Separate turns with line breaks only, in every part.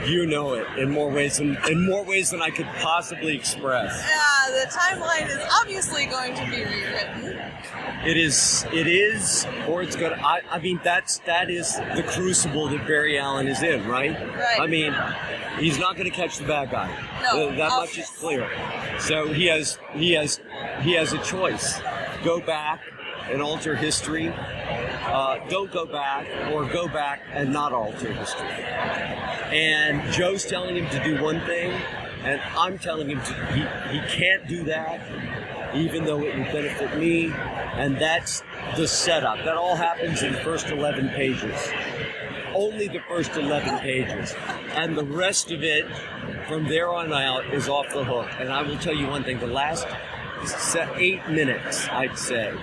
You know it in more ways than I could possibly express.
Yeah, the timeline is obviously going to be rewritten.
It is, or it's gonna. I mean, that is the crucible that Barry Allen is in, right?
Right.
I mean, he's not going to catch the bad guy.
No,
that much is clear. So he has a choice: go back and alter history. Don't go back, or go back and not alter history. And Joe's telling him to do one thing, and I'm telling him he can't do that, even though it would benefit me. And that's the setup. That all happens in the first 11 pages. Only the first 11 pages. And the rest of it, from there on out, is off the hook. And I will tell you one thing, the last 8 minutes, I'd say,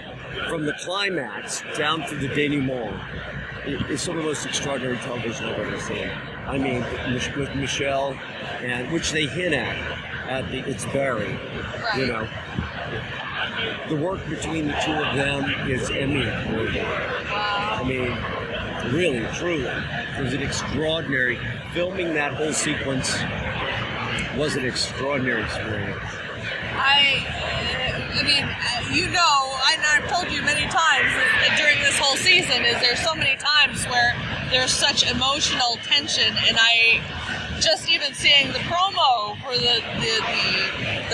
from the climax down to the denouement, it's some of the most extraordinary television I've ever seen. I mean, with Michelle, and which they hint at it's Barry,
Right.
you know. The work between the two of them is Emmy-worthy.
Wow.
I mean, really, truly, it was an extraordinary. Filming that whole sequence was an extraordinary experience.
I mean, you know, and I've told you many times that during this whole season, there's so many times where there's such emotional tension, and I just even seeing the promo for the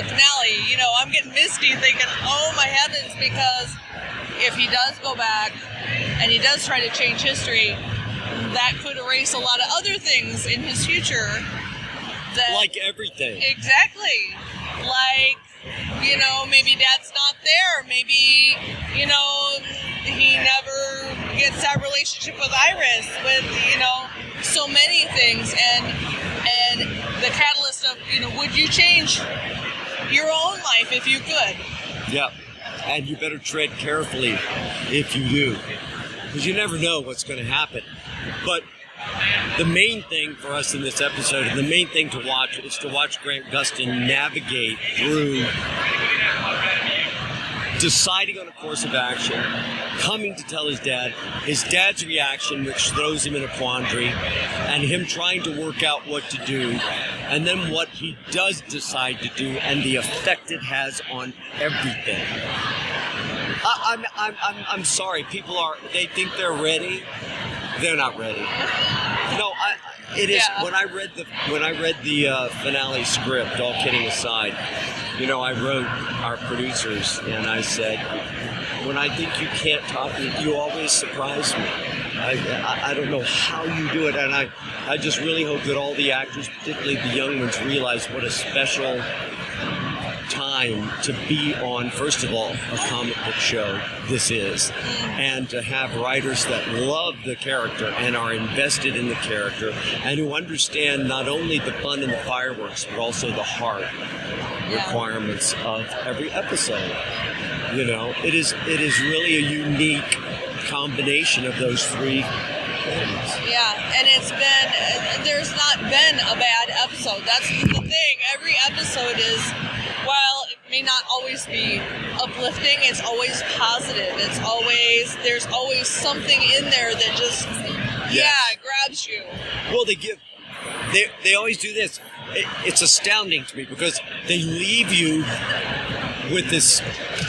finale, you know, I'm getting misty thinking, oh my heavens, because if he does go back and he does try to change history, that could erase a lot of other things in his future. That,
like everything.
Exactly. Like, you know, maybe Dad's not there. Maybe, you know, he never gets that relationship with Iris, with, you know, so many things. And the catalyst of, you know, would you change your own life if you could?
Yeah. And you better tread carefully if you do. Because you never know what's going to happen. But the main thing for us in this episode, and the main thing to watch, is to watch Grant Gustin navigate through deciding on a course of action, coming to tell his dad's reaction, which throws him in a quandary, and him trying to work out what to do, and then what he does decide to do, and the effect it has on everything. I'm sorry. They think they're ready. They're not ready. No, it is.
Yeah.
When I read the finale script, all kidding aside, you know, I wrote our producers and I said, when I think you can't top it, you always surprise me. I don't know how you do it, and I just really hope that all the actors, particularly the young ones, realize what a special time to be on, first of all, a comic book show this is, and to have writers that love the character and are invested in the character and who understand not only the fun and the fireworks but also the heart requirements of every episode. You know, it is really a unique combination of those three things.
Yeah, and there's not been a bad episode. That's the thing. Every episode is, while it may not always be uplifting, it's always positive. There's always something in there that just, grabs you.
Well, they always do this. It's astounding to me because they leave you with this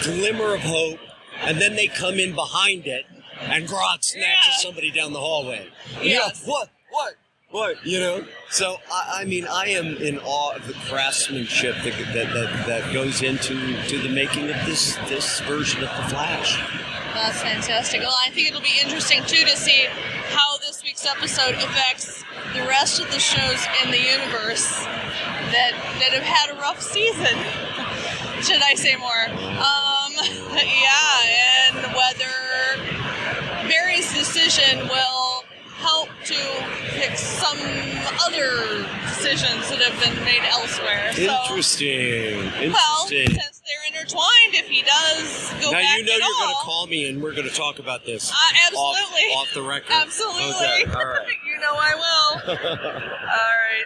glimmer of hope, and then they come in behind it and snatches somebody down the hallway. And you're like, what? You know? So, I mean, I am in awe of the craftsmanship that goes into the making of this version of The Flash.
That's fantastic. Well, I think it'll be interesting, too, to see how this week's episode affects the rest of the shows in the universe that have had a rough season. Should I say more? And whether Barry's decision will help to fix some other decisions that have been made elsewhere.
Interesting.
Well, since they're intertwined, if he does go back
now you know
at
you're
all,
going to call me and we're going to talk about this.
Absolutely.
Off the record.
Absolutely.
Okay, all right.
You know I will. All right.